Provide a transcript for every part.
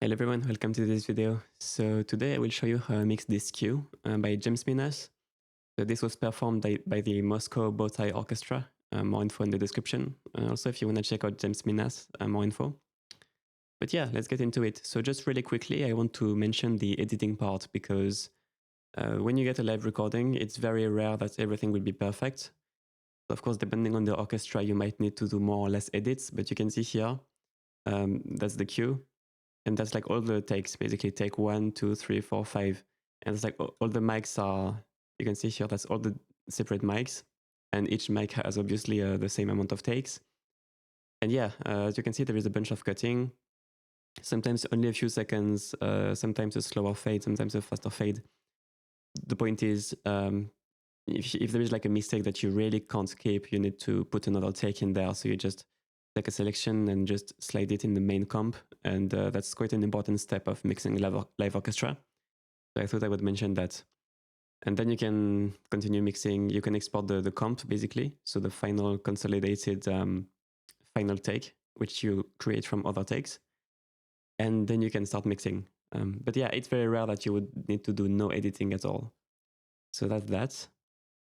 Hello everyone, welcome to this video. So today I will show you how I mix this cue by James Minas. So this was performed by the Moscow Bow Tie Orchestra. More info in the description. Also if you want to check out James Minas, more info. But yeah, let's get into it. So just really quickly, I want to mention the editing part because when you get a live recording, it's very rare that everything will be perfect. Of course, depending on the orchestra, you might need to do more or less edits, but you can see here, that's the cue. And that's like all the takes, basically take 1, 2, 3, 4, 5. And it's like all the mics are, you can see here, that's all the separate mics. And each mic has obviously the same amount of takes. And yeah, as you can see, there is a bunch of cutting. Sometimes only a few seconds, sometimes a slower fade, sometimes a faster fade. The point is, if there is like a mistake that you really can't keep, you need to put another take in there. So you just take a selection and just slide it in the main comp. And that's quite an important step of mixing live orchestra. So I thought I would mention that. And then you can continue mixing. You can export the comp, basically. So the final consolidated final take, which you create from other takes. And then you can start mixing. But yeah, it's very rare that you would need to do no editing at all. So that's that.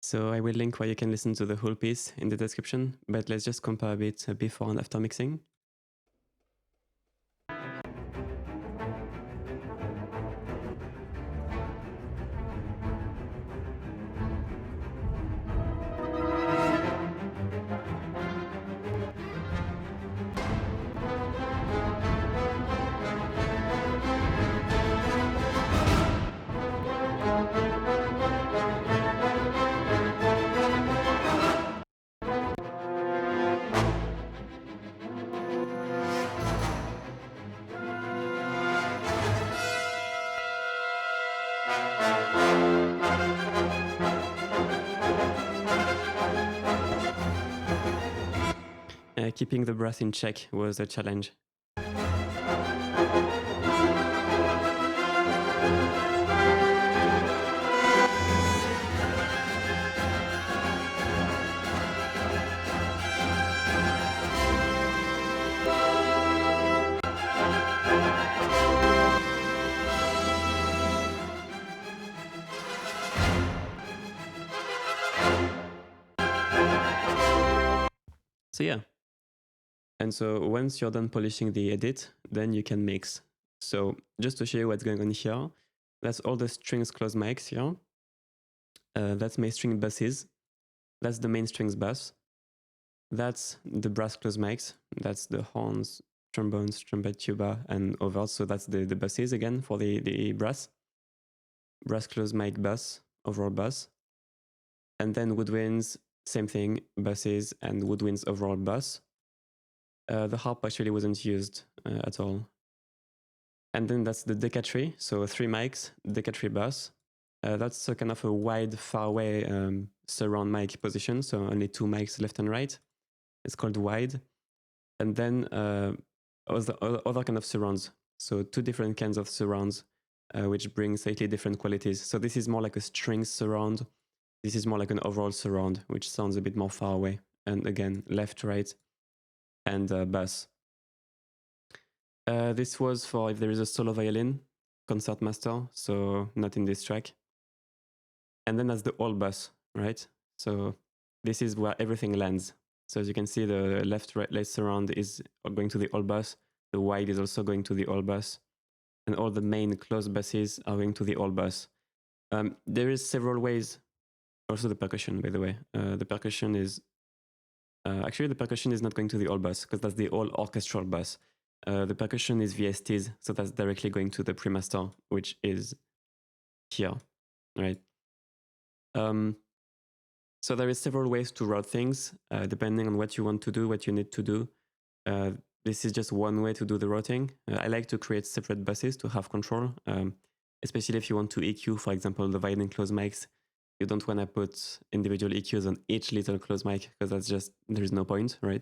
So I will link where you can listen to the whole piece in the description, but let's just compare a bit before and after mixing. Keeping the brass in check was a challenge. So yeah. And so once you're done polishing the edit, then you can mix. So just to show you what's going on here, that's all the strings closed mics here. That's my string basses. That's the main strings bass. That's the brass closed mics. That's the horns, trombones, trumpet, tuba, and overs. So that's the basses again for the brass. Brass closed mic bass, overall bass. And then woodwinds, same thing, basses and woodwinds overall bass. The harp actually wasn't used at all. And then that's the Decca tree, so 3 mics, Decca tree bass. That's a kind of a wide, far away surround mic position, so only 2 mics left and right. It's called wide. And then other kind of surrounds, so 2 different kinds of surrounds, which bring slightly different qualities. So this is more like a string surround. This is more like an overall surround, which sounds a bit more far away. And again, left, right, and bass. This was for if there is a solo violin, concertmaster, so not in this track. And then that's the all bass, right? So this is where everything lands. So as you can see, the left, right, left surround is going to the all bass. The wide is also going to the all bass. And all the main closed basses are going to the all bass. There is several ways. Also the percussion, by the way. The percussion is... actually, the percussion is not going to the all bass because that's the all orchestral bass. The percussion is VSTs, so that's directly going to the pre-master, which is here, right? So there is several ways to route things, depending on what you want to do, what you need to do. This is just one way to do the routing. I like to create separate buses to have control, especially if you want to EQ, for example, the violin closed mics. You don't want to put individual EQs on each little closed mic because that's just, there is no point, right?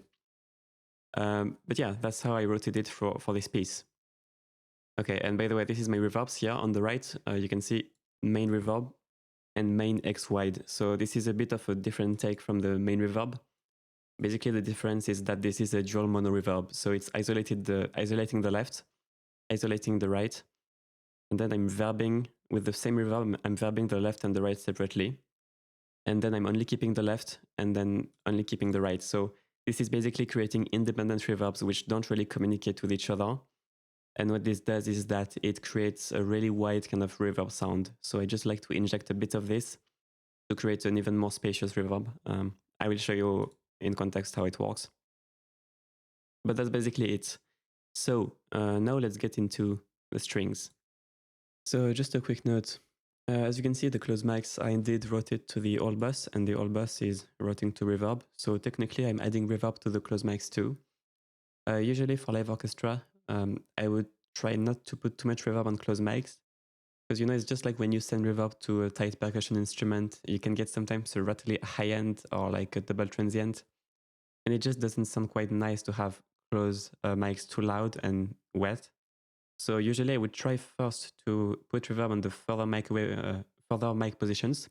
But yeah, that's how I routed it for this piece. Okay, and by the way, this is my reverbs here on the right. You can see main reverb and main X wide. So this is a bit of a different take from the main reverb. Basically, the difference is that this is a dual mono reverb. So it's isolating the left isolating the right, and then I'm verbing with the same reverb. I'm verbing the left and the right separately, and then I'm only keeping the left and then only keeping the right. So this is basically creating independent reverbs which don't really communicate with each other. And what this does is that it creates a really wide kind of reverb sound. So I just like to inject a bit of this to create an even more spacious reverb. I will show you in context how it works. But that's basically it. So now let's get into the strings. So just a quick note. As you can see, the closed mics are indeed routed to the old bus, and the old bus is routing to reverb. So technically, I'm adding reverb to the closed mics too. Usually for live orchestra, I would try not to put too much reverb on closed mics, because it's just like when you send reverb to a tight percussion instrument, you can get sometimes a rattly high end or like a double transient, and it just doesn't sound quite nice to have closed mics too loud and wet. So usually I would try first to put reverb on the further mic positions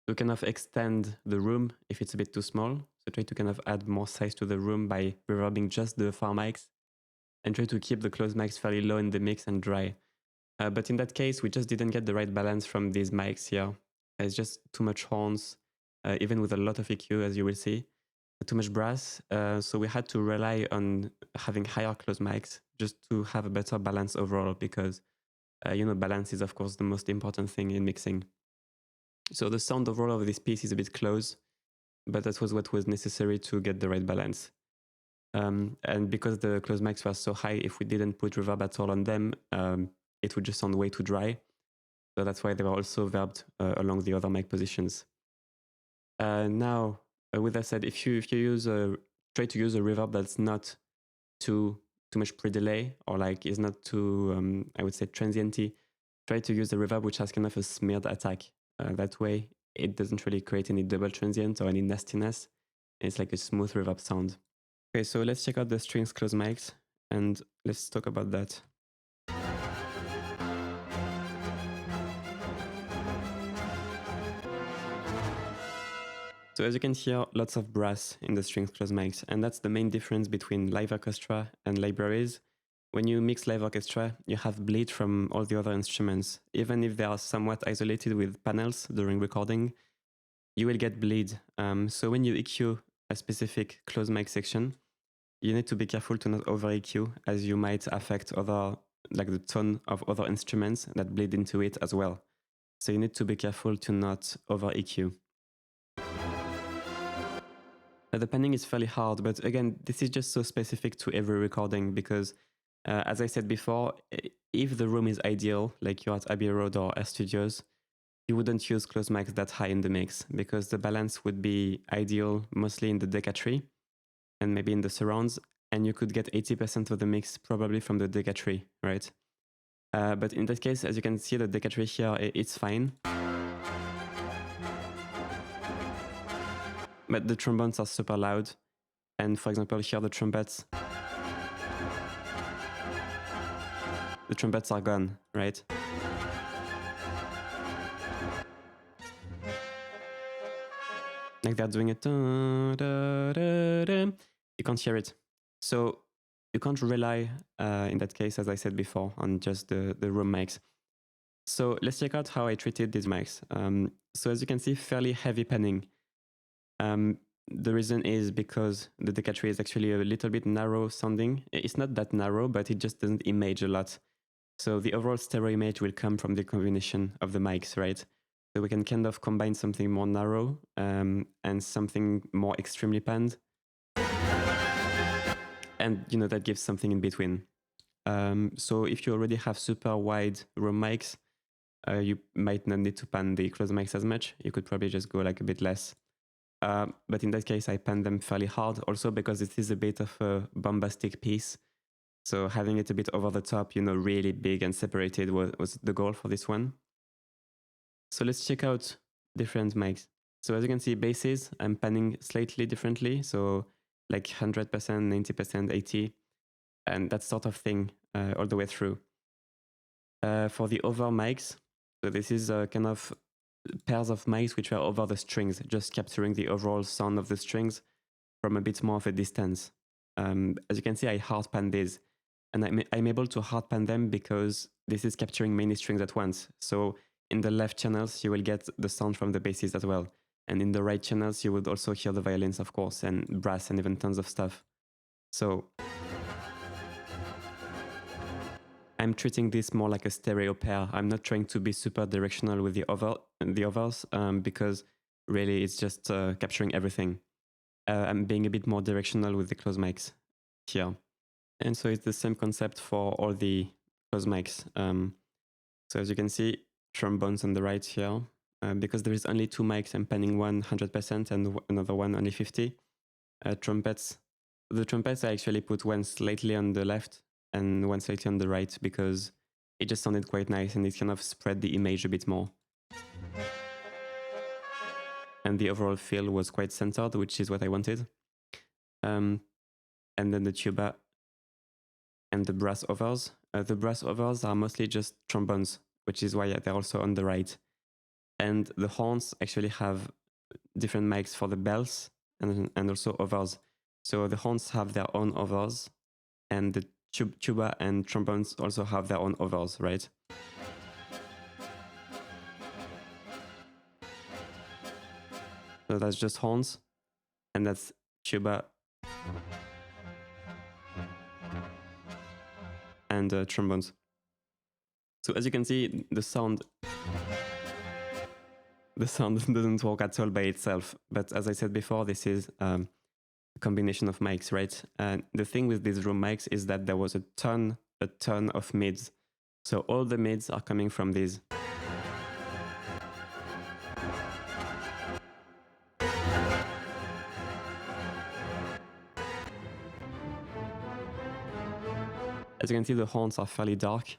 to kind of extend the room if it's a bit too small. So try to kind of add more size to the room by reverbing just the far mics, and try to keep the closed mics fairly low in the mix and dry. But in that case, we just didn't get the right balance from these mics here. It's just too much horns, even with a lot of EQ, as you will see. Too much brass, so we had to rely on having higher closed mics just to have a better balance overall, because balance is of course the most important thing in mixing. So the sound overall of this piece is a bit close, but that was what was necessary to get the right balance. And because the closed mics were so high, if we didn't put reverb at all on them, it would just sound way too dry. So that's why they were also verbed along the other mic positions. Now, with that said, if you try to use a reverb that's not too much pre-delay, or like is not too I would say transienty, try to use a reverb which has kind of a smeared attack. That way, it doesn't really create any double transient or any nastiness. It's like a smooth reverb sound. Okay, so let's check out the strings closed mics and let's talk about that. So as you can hear, lots of brass in the strings closed mics, and that's the main difference between live orchestra and libraries. When you mix live orchestra, you have bleed from all the other instruments. Even if they are somewhat isolated with panels during recording, you will get bleed. So when you EQ a specific closed mic section, you need to be careful to not over EQ, as you might affect the tone of other instruments that bleed into it as well. So you need to be careful to not over EQ. The panning is fairly hard, but again, this is just so specific to every recording because, as I said before, if the room is ideal, like you're at Abbey Road or Air Studios, you wouldn't use closed mics that high in the mix because the balance would be ideal mostly in the Decca tree and maybe in the surrounds, and you could get 80% of the mix probably from the Decca tree, right? But in that case, as you can see, the Decca tree here, it's fine. But the trombones are super loud. And for example, here the trumpets are gone, right? Like they're doing it. You can't hear it. So you can't rely, in that case, as I said before, on just the room mics. So let's check out how I treated these mics. So as you can see, fairly heavy panning. The reason is because the Decca tree is actually a little bit narrow sounding. It's not that narrow, but it just doesn't image a lot. So the overall stereo image will come from the combination of the mics, right? So we can kind of combine something more narrow and something more extremely panned. And that gives something in between. So if you already have super wide room mics, you might not need to pan the closed mics as much. You could probably just go like a bit less. But in that case, I pan them fairly hard also because it is a bit of a bombastic piece. So having it a bit over the top, really big and separated was the goal for this one. So let's check out different mics. So as you can see, basses, I'm panning slightly differently. So like 100%, 90%, 80, and that sort of thing all the way through. For the over mics, so this is kind of pairs of mics which are over the strings, just capturing the overall sound of the strings from a bit more of a distance. As you can see, I hard pan these. and I'm able to hard pan them because this is capturing many strings at once. So in the left channels, you will get the sound from the basses as well. And in the right channels, you would also hear the violins, of course, and brass and even tons of stuff. So I'm treating this more like a stereo pair. I'm not trying to be super directional with the others because really it's just capturing everything. I'm being a bit more directional with the close mics here. And so it's the same concept for all the close mics. So as you can see, trombones on the right here, because there is only two mics, I'm panning one 100% and another one only 50. Trumpets. The trumpets, I actually put one slightly on the left and one slightly on the right because it just sounded quite nice and it kind of spread the image a bit more. And the overall feel was quite centered, which is what I wanted. And then the tuba and the brass overs. The brass overs are mostly just trombones, which is why they're also on the right. And the horns actually have different mics for the bells and also overs. So the horns have their own overs, and the tuba and trombones also have their own overs, right? So that's just horns, and that's tuba and trombones. So as you can see, the sound doesn't work at all by itself. But as I said before, this is a combination of mics, right? And the thing with these room mics is that there was a ton of mids. So all the mids are coming from these. As you can see, the horns are fairly dark,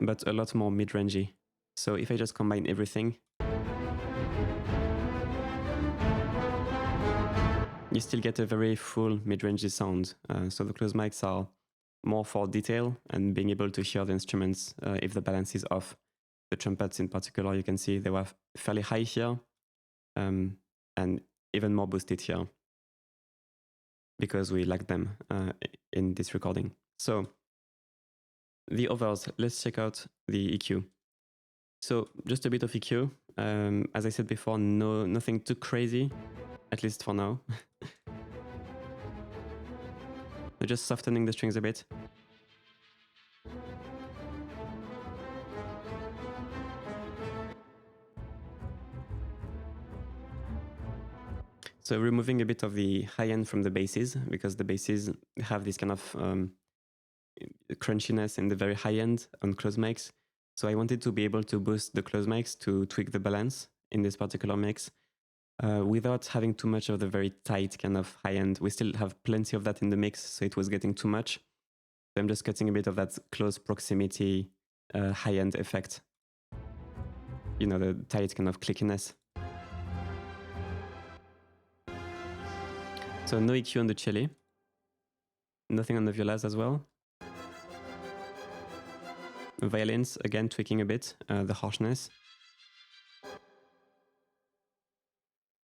but a lot more mid-rangey. So if I just combine everything, you still get a very full mid-rangey sound. So the close mics are more for detail and being able to hear the instruments if the balance is off. The trumpets in particular, you can see they were fairly high here and even more boosted here because we lack them in this recording. So the overs, let's check out the EQ. So just a bit of EQ. As I said before, nothing too crazy, at least for now. We're just softening the strings a bit. So removing a bit of the high end from the basses, because the basses have this kind of crunchiness in the very high end on close mics. So I wanted to be able to boost the close mics to tweak the balance in this particular mix without having too much of the very tight kind of high end. We still have plenty of that in the mix, so it was getting too much. So I'm just cutting a bit of that close proximity high end effect. You know, the tight kind of clickiness. So no EQ on the cello. Nothing on the violas as well. Violins, again, tweaking a bit, the harshness.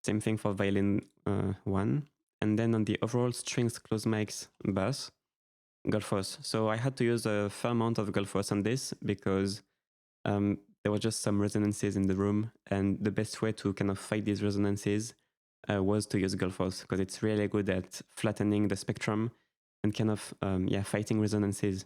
Same thing for violin 1. And then on the overall strings close mics bass, Gullfoss. So I had to use a fair amount of Gullfoss on this because there were just some resonances in the room. And the best way to kind of fight these resonances was to use Gullfoss because it's really good at flattening the spectrum and kind of fighting resonances.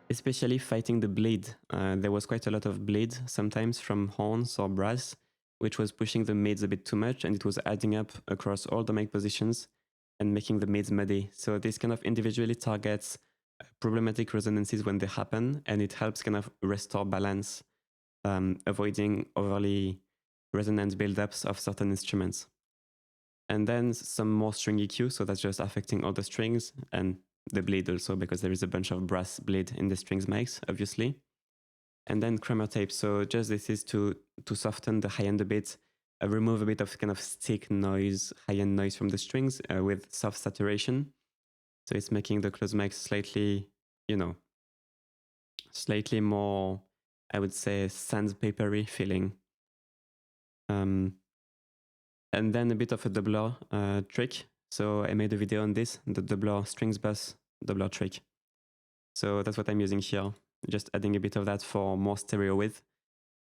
Especially fighting the bleed. There was quite a lot of bleed sometimes from horns or brass, which was pushing the mids a bit too much, and it was adding up across all the mic positions and making the mids muddy. So this kind of individually targets problematic resonances when they happen, and it helps kind of restore balance, avoiding overly resonance buildups of certain instruments. And then some more string EQ, so that's just affecting all the strings and the bleed also, because there is a bunch of brass bleed in the strings mics, obviously. And then Kramer tape, so just this is to soften the high end a bit, remove a bit of kind of stick noise, high end noise from the strings with soft saturation. So it's making the close mics slightly, slightly more I would say, sandpapery feeling. And then a bit of a doubler trick. So I made a video on this, the doubler strings bass doubler trick. So that's what I'm using here, just adding a bit of that for more stereo width.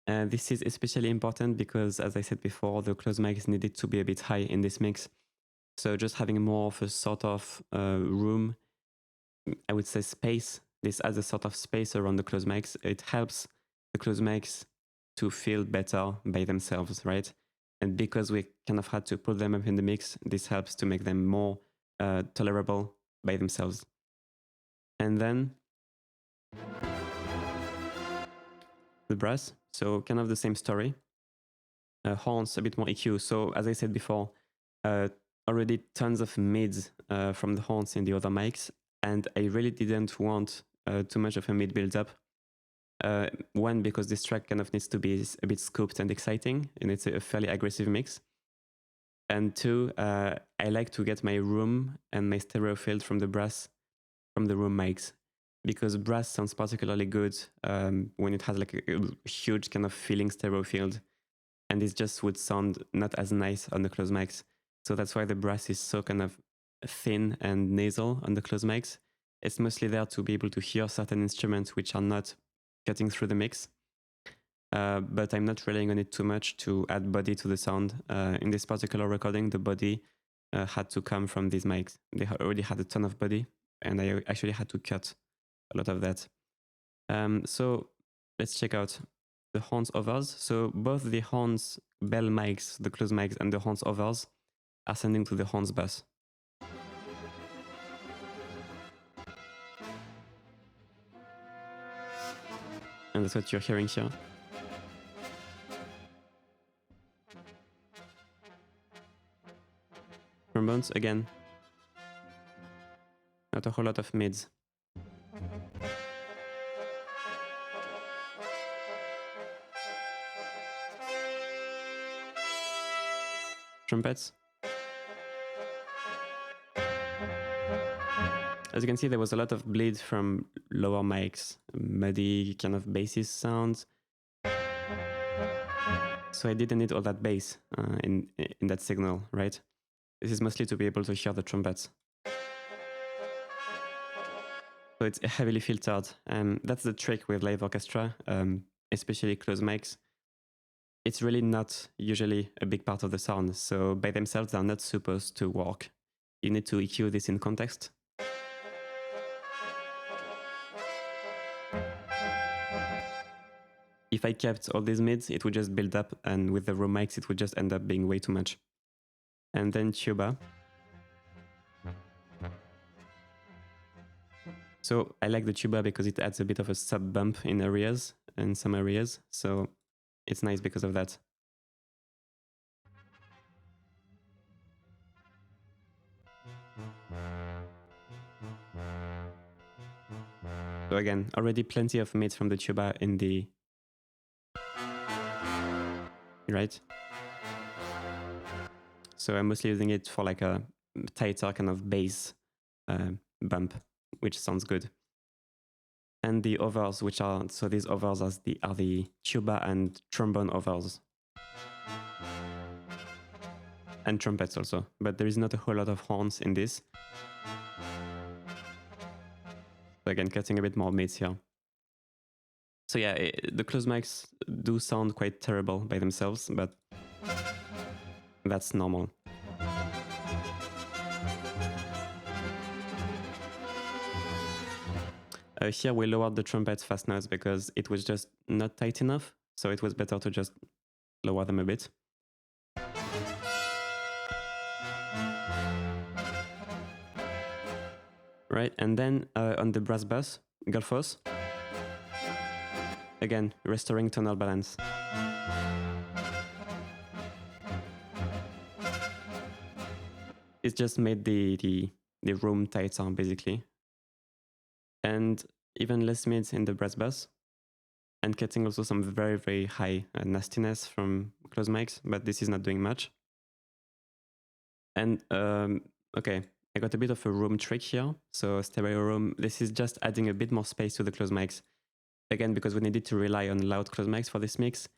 This is especially important because, as I said before, the close mics needed to be a bit high in this mix. So just having more of a sort of room, I would say space, this adds a sort of space around the close mics. It helps the close mics to feel better by themselves, right? And because we kind of had to put them up in the mix, this helps to make them more tolerable by themselves. And then the brass, so kind of the same story. Horns, a bit more EQ. So as I said before, already tons of mids from the horns in the other mics, and I really didn't want too much of a mid build-up. One, because this track kind of needs to be a bit scooped and exciting, and it's a fairly aggressive mix. And two, I like to get my room and my stereo field from the brass, from the room mics, because brass sounds particularly good when it has like a huge kind of feeling stereo field, and it just would sound not as nice on the close mics. So that's why the brass is so kind of thin and nasal on the close mics. It's mostly there to be able to hear certain instruments which are not cutting through the mix. But I'm not relying on it too much to add body to the sound. In this particular recording, the body had to come from these mics. They already had a ton of body, and I actually had to cut a lot of that. So let's check out the horns overs. So both the horns bell mics, the close mics, and the horns overs are sending to the horns bus. And that's what you're hearing here. Trombones, again, not a whole lot of mids. Trumpets. As you can see, there was a lot of bleed from lower mics, muddy kind of bassy sounds. So I didn't need all that bass in that signal, right? This is mostly to be able to hear the trumpets. So it's heavily filtered. That's the trick with live orchestra, especially close mics. It's really not usually a big part of the sound. So by themselves, they're not supposed to work. You need to EQ this in context. If I kept all these mids, it would just build up, and with the room mics, it would just end up being way too much. And then tuba. So I like the tuba because it adds a bit of a sub bump in areas, in some areas. So it's nice because of that. So again, already plenty of mids from the tuba in the... Right? So I'm mostly using it for like a tighter kind of bass bump, which sounds good. And the overs, which are... So these overs are the tuba and trombone overs. And trumpets also. But there is not a whole lot of horns in this. So again, cutting a bit more mids here. So yeah, the close mics do sound quite terrible by themselves, but that's normal. Here we lowered the trumpets fast notes because it was just not tight enough, so it was better to just lower them a bit. Right, and then on the brass bass, Golfos, again, restoring tonal balance. It just made the room tighter, basically. And even less mids in the brass bass. And cutting also some very, very high nastiness from close mics, but this is not doing much. And okay, I got a bit of a room trick here. So stereo room, this is just adding a bit more space to the close mics. again, because we needed to rely on loud close mics for this mix,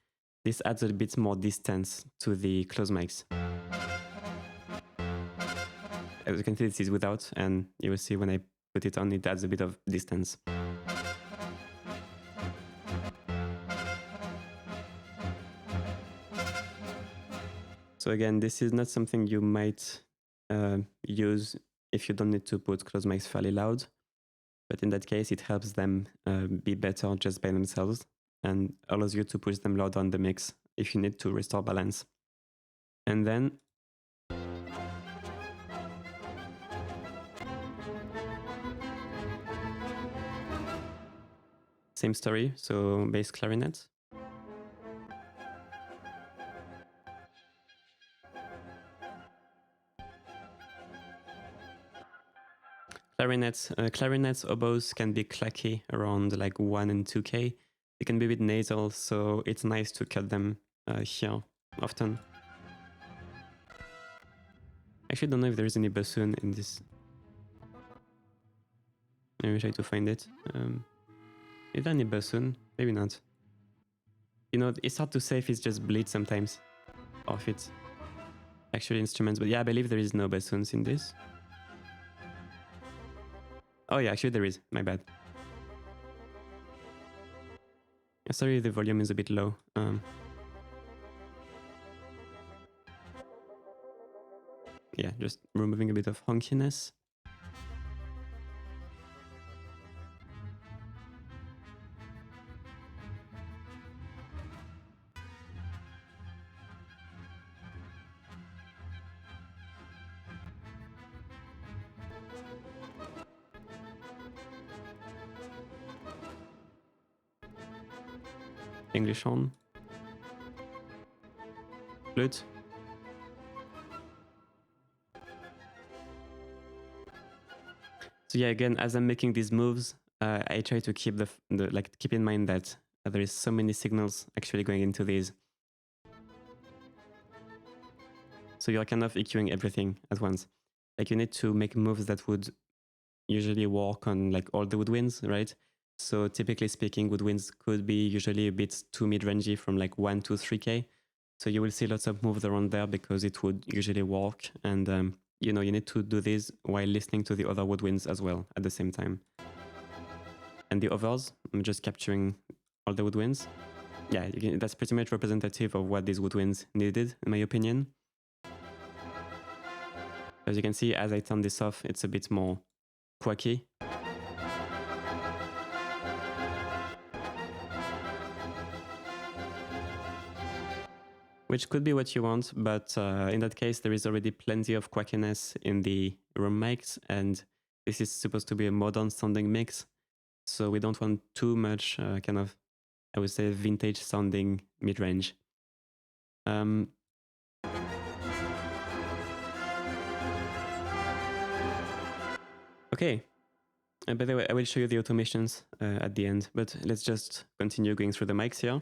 this adds a bit more distance to the close mics. As you can see, this is without, and you will see when I put it on, it adds a bit of distance. So again, this is not something you might use if you don't need to put close mics fairly loud. But in that case, it helps them be better just by themselves and allows you to push them louder on the mix if you need to restore balance. And then same story, so bass clarinet. Clarinets, oboes can be clacky around like 1 and 2K. They can be a bit nasal, so it's nice to cut them here often. I actually don't know if there is any bassoon in this. Let me try to find it. Is there any bassoon? Maybe not. You know, it's hard to say if it's just bleed sometimes, or if it's actually instruments. But yeah, I believe there is no bassoons in this. Oh yeah, actually there is. My bad. Sorry, the volume is a bit low. Yeah, just removing a bit of honkiness. English horn. Flute. So yeah, again, as I'm making these moves, I try to keep keep in mind that there is so many signals actually going into these. So you're kind of EQing everything at once. Like you need to make moves that would usually work on like all the woodwinds, right? So typically speaking, woodwinds could be usually a bit too mid-rangey from like 1 to 3K. So you will see lots of moves around there because it would usually work. And you know, you need to do this while listening to the other woodwinds as well at the same time. And the others, I'm just capturing all the woodwinds. Yeah, that's pretty much representative of what these woodwinds needed, in my opinion. As you can see, as I turn this off, it's a bit more quacky. Which could be what you want, but in that case, there is already plenty of quackiness in the room mics, and this is supposed to be a modern sounding mix, so we don't want too much kind of, I would say, vintage sounding mid-range. Okay, by the way, I will show you the automations at the end, but let's just continue going through the mics here.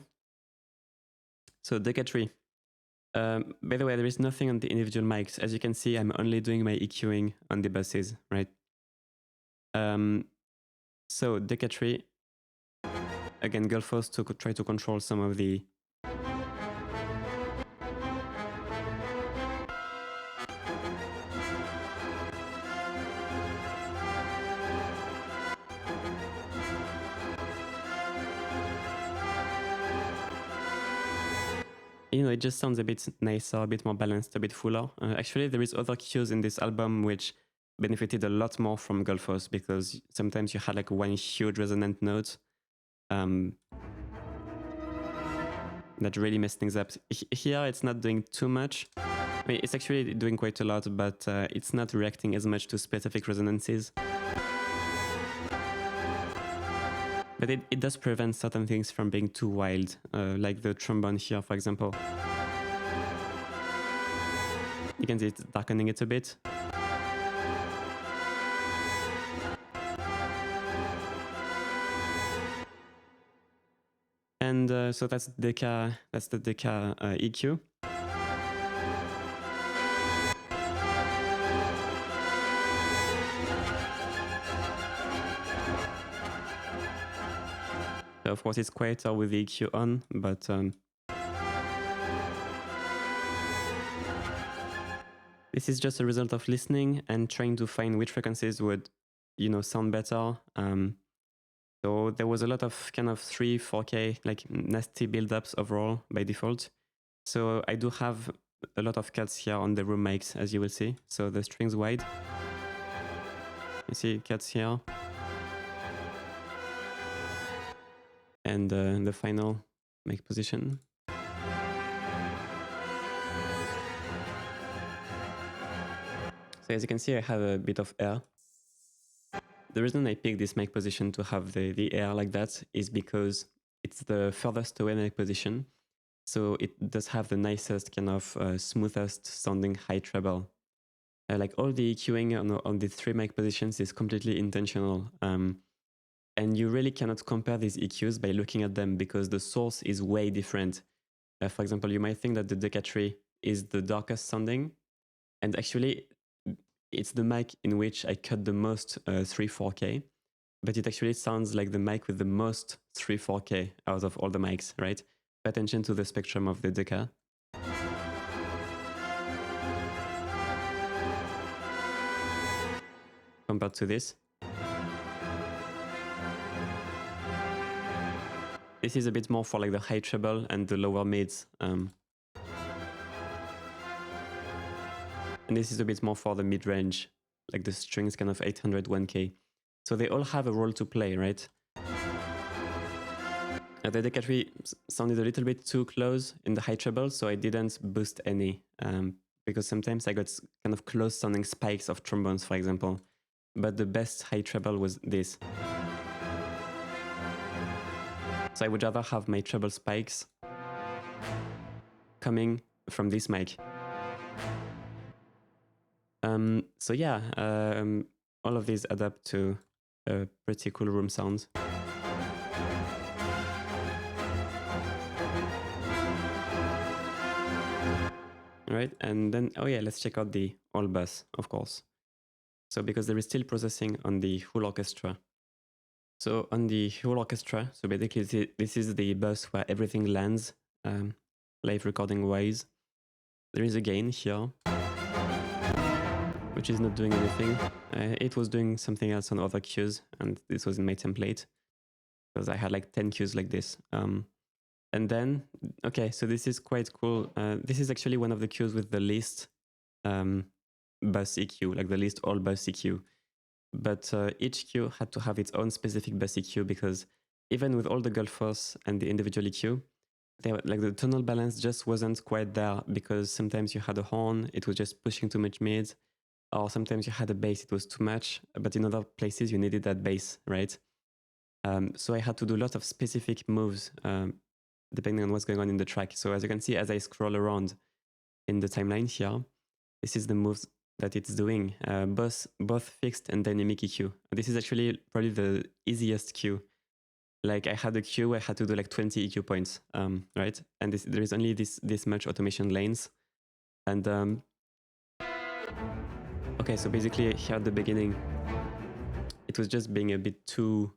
So decatry. By the way, there is nothing on the individual mics. As you can see, I'm only doing my EQing on the buses, right? So decatry, again, Gullfoss to try to control some of the you know, it just sounds a bit nicer, a bit more balanced, a bit fuller. Actually, there is other cues in this album which benefited a lot more from Gullfoss because sometimes you had like one huge resonant note that really messed things up. Here, it's not doing too much. I mean, it's actually doing quite a lot, but it's not reacting as much to specific resonances. But it does prevent certain things from being too wild, like the trombone here, for example. You can see it's darkening it a bit. And so that's the Decca EQ. So of course it's quieter with the EQ on, but this is just a result of listening and trying to find which frequencies would, sound better. So there was a lot of kind of 3, 4K, like nasty build-ups overall by default. So I do have a lot of cuts here on the room mics, as you will see. So the strings wide. You see cuts here. And the final mic position. So as you can see, I have a bit of air. The reason I picked this mic position to have the air like that is because it's the furthest away mic position. So it does have the nicest, kind of smoothest sounding high treble. Like all the EQing on the 3 mic positions is completely intentional. And you really cannot compare these EQs by looking at them because the source is way different. For example, you might think that the Decca tree is the darkest sounding. And actually, it's the mic in which I cut the most 3-4K. But it actually sounds like the mic with the most 3-4K out of all the mics, right? Pay attention to the spectrum of the Decca. Compared to this. This is a bit more for like the high treble and the lower mids. And this is a bit more for the mid-range, like the strings kind of 800, 1K. So they all have a role to play, right? The Decca tree sounded a little bit too close in the high treble, so I didn't boost any. Because sometimes I got kind of close sounding spikes of trombones, for example. But the best high treble was this. So I would rather have my treble spikes coming from this mic. So yeah, all of these add up to a pretty cool room sound. Right, and then, oh yeah, let's check out the all bus, of course. So because there is still processing on the whole orchestra. So on the whole orchestra, so basically this is the bus where everything lands, live recording wise. There is a gain here, which is not doing anything. It was doing something else on other cues, and this was in my template, because I had like 10 cues like this. And then, okay, so this is quite cool. This is actually one of the cues with the least bus EQ, like the least all bus EQ. But each cue had to have its own specific bus EQ because even with all the gulf force and the individual EQ, like the tonal balance just wasn't quite there because sometimes you had a horn, it was just pushing too much mid, or sometimes you had a bass, it was too much, but in other places you needed that bass, right? So I had to do a lot of specific moves depending on what's going on in the track. So as you can see, as I scroll around in the timeline here, this is the moves that it's doing, both fixed and dynamic EQ. This is actually probably the easiest cue. Like I had a cue, I had to do like 20 EQ points, right? And there is only this much automation lanes. And okay, so basically here at the beginning, it was just being a bit too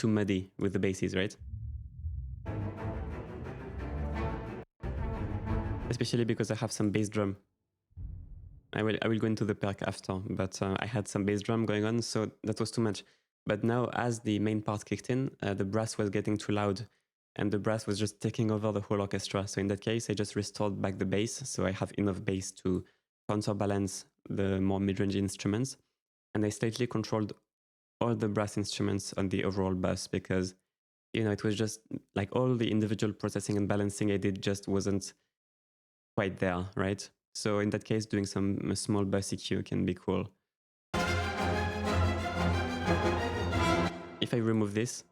muddy with the basses, right? Especially because I have some bass drum. I will go into the perk after, but I had some bass drum going on, so that was too much. But now, as the main part kicked in, the brass was getting too loud, and the brass was just taking over the whole orchestra. So in that case, I just restored back the bass, so I have enough bass to counterbalance the more mid-range instruments. And I slightly controlled all the brass instruments on the overall bus because, it was just like all the individual processing and balancing I did just wasn't quite there, right? So in that case, doing some small bus EQ can be cool. If I remove this,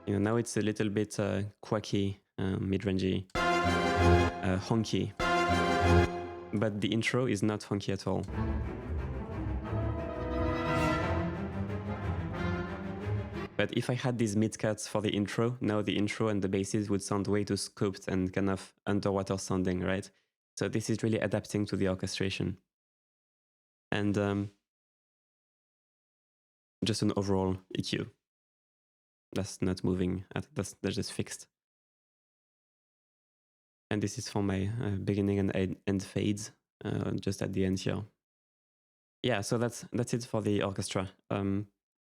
now it's a little bit quacky, mid-rangey, honky. But the intro is not honky at all. But if I had these mid-cuts for the intro, now the intro and the basses would sound way too scooped and kind of underwater sounding, right? So this is really adapting to the orchestration. And just an overall EQ. That's not moving, that's just fixed. And this is for my beginning and end fades, just at the end here. Yeah, so that's it for the orchestra.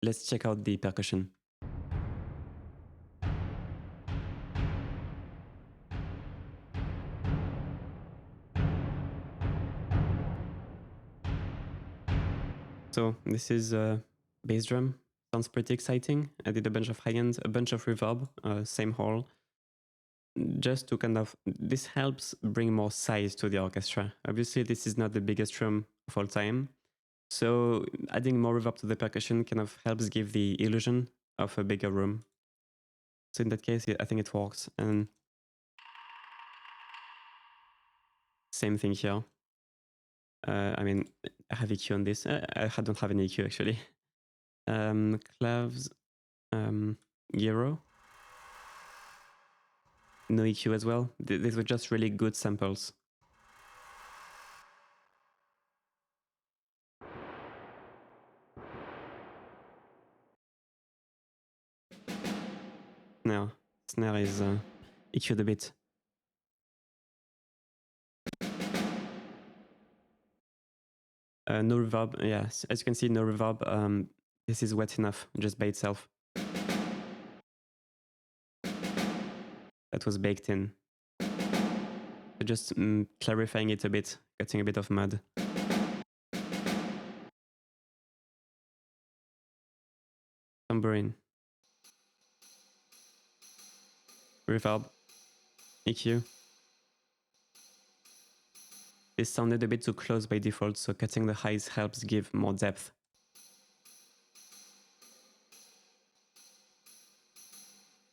Let's check out the percussion. So this is bass drum. Sounds pretty exciting. I did a bunch of high-end, a bunch of reverb, same hall. Just to kind of, this helps bring more size to the orchestra. Obviously, this is not the biggest room of all time. So adding more reverb to the percussion kind of helps give the illusion of a bigger room. So in that case, I think it works. And same thing here. I mean, I have EQ on this. I don't have any EQ actually. Claves, gyro. No EQ as well. These were just really good samples. Snare is EQ'd a bit. No reverb, yes. As you can see, no reverb. This is wet enough just by itself. That was baked in. So just clarifying it a bit, cutting a bit of mud. Tambourine. Reverb. EQ. This sounded a bit too close by default, so cutting the highs helps give more depth.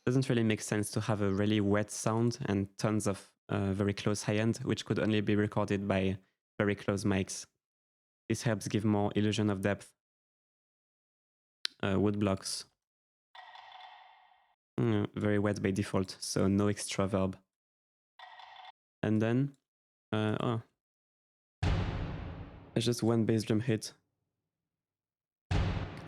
Doesn't really make sense to have a really wet sound and tons of very close high end, which could only be recorded by very close mics. This helps give more illusion of depth. Wood blocks. Very wet by default, so no extra verb. And then, it's just one bass drum hit.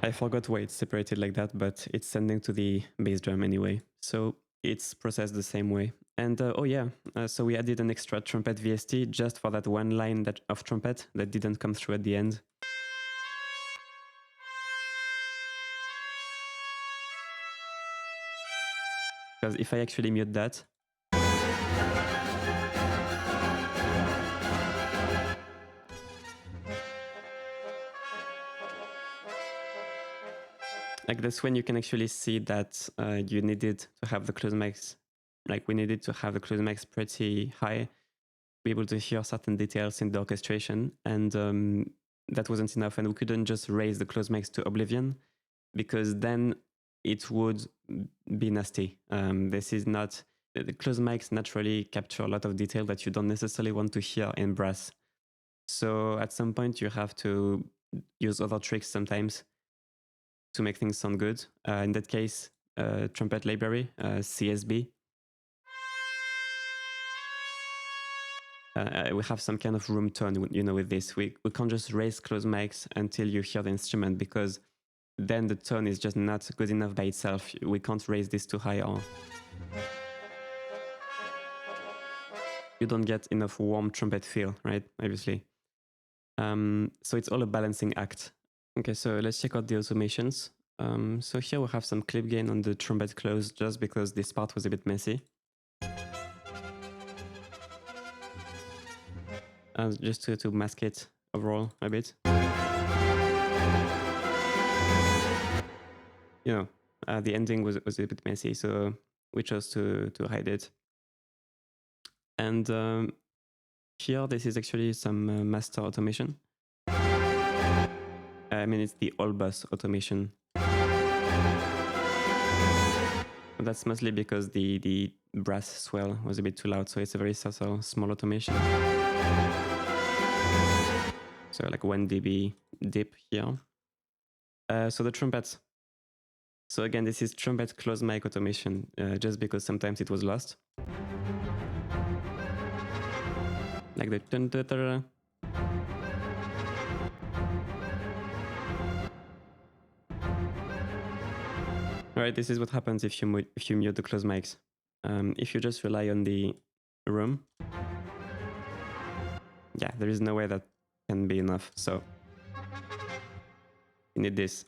I forgot why it's separated like that, but it's sending to the bass drum anyway. So it's processed the same way. And so we added an extra trumpet VST just for that one line of trumpet that didn't come through at the end. Because if I actually mute that, like that's when you can actually see that you needed to have the close mics, like we needed to have the close mics pretty high to be able to hear certain details in the orchestration, and that wasn't enough, and we couldn't just raise the close mics to oblivion because then it would be nasty. This is not, the close mics naturally capture a lot of detail that you don't necessarily want to hear in brass. So at some point you have to use other tricks sometimes to make things sound good. In that case, trumpet library, CSB. We have some kind of room tone, you know, with this. We can't just raise close mics until you hear the instrument, because then the tone is just not good enough by itself. We can't raise this too high, or you don't get enough warm trumpet feel, right? Obviously. So it's all a balancing act. Okay, so let's check out the automations. So here we have some clip gain on the trumpet close, just because this part was a bit messy. Just to mask it overall a bit. You know, the ending was a bit messy, so we chose to hide it. And here, this is actually some master automation. I mean, it's the all bus automation. That's mostly because the brass swell was a bit too loud, so it's a very subtle, small automation. So like 1 dB dip here. So the trumpets. So again, this is trumpet close mic automation, just because sometimes it was lost. Like the dun dun dun. All right, this is what happens if you mute the closed mics. If you just rely on the room, yeah, there is no way that can be enough. So you need this.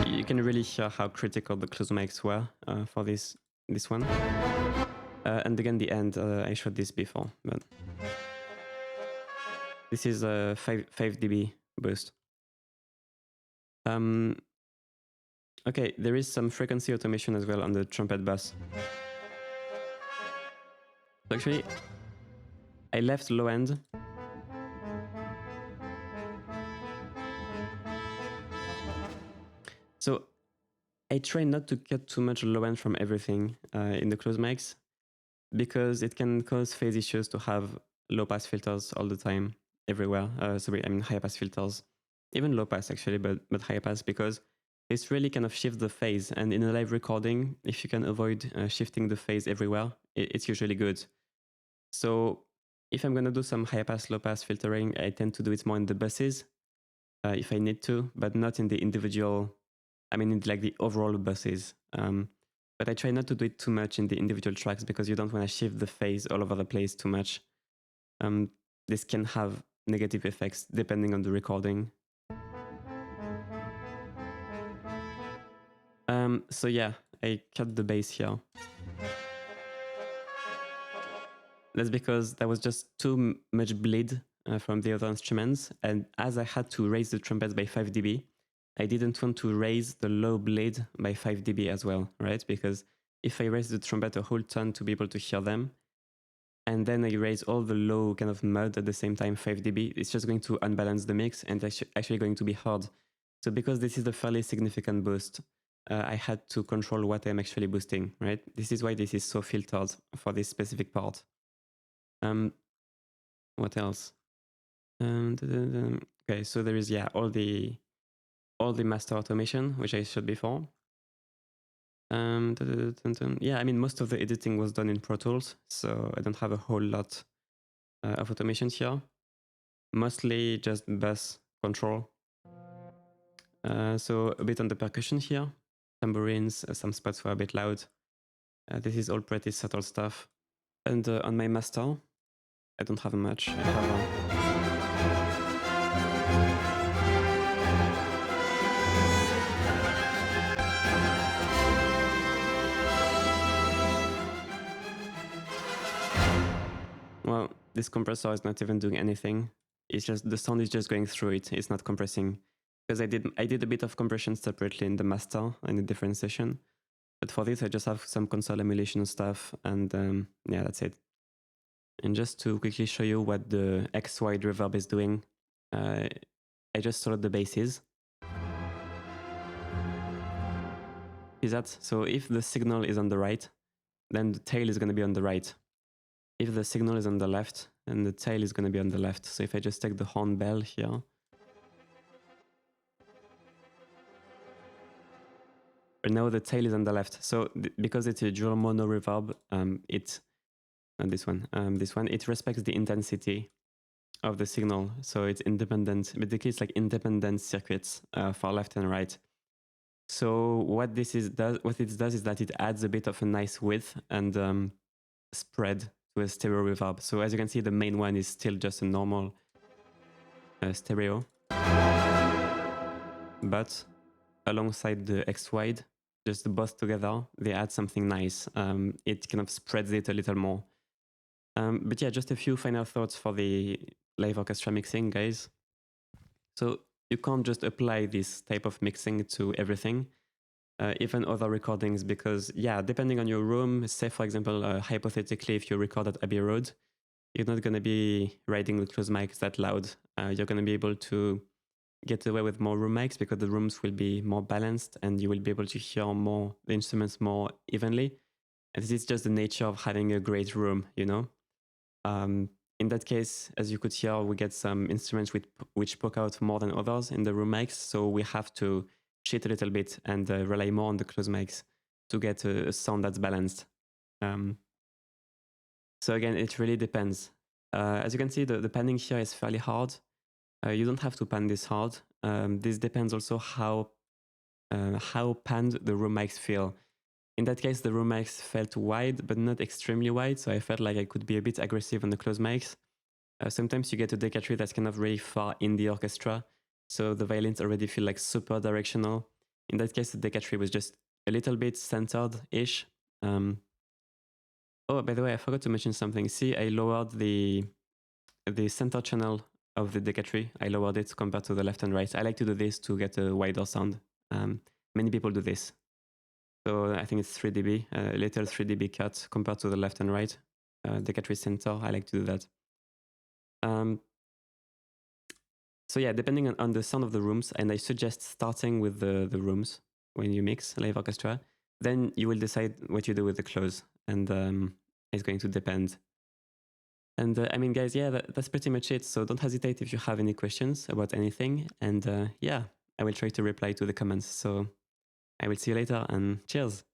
You can really hear how critical the closed mics were for this one. And again, the end, I showed this before, but this is a 5 dB boost. Okay, there is some frequency automation as well on the trumpet bass. So actually, I left low end. So I try not to cut too much low end from everything in the closed mics, because it can cause phase issues to have low pass filters all the time, everywhere. Sorry, I mean high pass filters, even low pass actually, but high pass, because it's really kind of shift the phase. And in a live recording, if you can avoid shifting the phase everywhere, it's usually good. So if I'm gonna do some high pass, low pass filtering, I tend to do it more in the buses if I need to, but not in the individual, I mean, in like the overall buses. But I try not to do it too much in the individual tracks, because you don't want to shift the phase all over the place too much. This can have negative effects depending on the recording. So yeah, I cut the bass here. That's because there was just too much bleed from the other instruments, and as I had to raise the trumpets by 5 dB, I didn't want to raise the low bleed by 5 dB as well, right? Because if I raise the trumpet a whole ton to be able to hear them, and then I raise all the low kind of mud at the same time, 5 dB, it's just going to unbalance the mix and actually going to be hard. So because this is a fairly significant boost, I had to control what I'm actually boosting, right? This is why this is so filtered for this specific part. What else? Okay, so there is, yeah, all the master automation, which I showed before. Yeah, I mean, most of the editing was done in Pro Tools, so I don't have a whole lot of automations here. Mostly just bass control. So a bit on the percussion here. Tambourines, some spots were a bit loud. This is all pretty subtle stuff. And on my master, I don't have much. I have well, this compressor is not even doing anything. It's just, the sound is just going through it. It's not compressing. Because I did a bit of compression separately in the master in a different session. But for this, I just have some console emulation stuff, and yeah, that's it. And just to quickly show you what the X-wide reverb is doing, I just soloed the basses. See that? So if the signal is on the right, then the tail is going to be on the right. If the signal is on the left, then the tail is going to be on the left. So if I just take the horn bell here, and now the tail is on the left. So because it's a dual mono reverb, it respects the intensity of the signal. So it's independent. Basically, it's like independent circuits for left and right. So what it does is that it adds a bit of a nice width and spread to a stereo reverb. So as you can see, the main one is still just a normal stereo, but alongside the X-wide, just both together, they add something nice. It kind of spreads it a little more. But yeah, just a few final thoughts for the live orchestra mixing, guys. So you can't just apply this type of mixing to everything, even other recordings, because yeah, depending on your room, say for example, hypothetically, if you record at Abbey Road, you're not going to be riding the closed mics that loud. You're going to be able to get away with more room mics because the rooms will be more balanced and you will be able to hear more the instruments more evenly. And this is just the nature of having a great room, you know. In that case, as you could hear, we get some instruments which poke out more than others in the room mics, so we have to cheat a little bit and rely more on the closed mics to get a sound that's balanced. So again, it really depends. As you can see, the panning here is fairly hard. You don't have to pan this hard. This depends also how panned the room mics feel. In that case, the room mics felt wide, but not extremely wide, so I felt like I could be a bit aggressive on the close mics. Sometimes you get a deca tree that's kind of really far in the orchestra, so the violins already feel like super directional. In that case, the deca tree was just a little bit centered-ish. Oh, by the way, I forgot to mention something. See, I lowered the center channel of the deca tree. I lowered it compared to the left and right. I like to do this to get a wider sound. Many people do this. So I think it's 3 dB, a little 3 dB cut compared to the left and right. Deca tree center, I like to do that. So yeah, depending on the sound of the rooms, and I suggest starting with the rooms when you mix live orchestra, then you will decide what you do with the close, and it's going to depend. And I mean, guys, yeah, that's pretty much it. So don't hesitate if you have any questions about anything. And yeah, I will try to reply to the comments. So I will see you later, and cheers.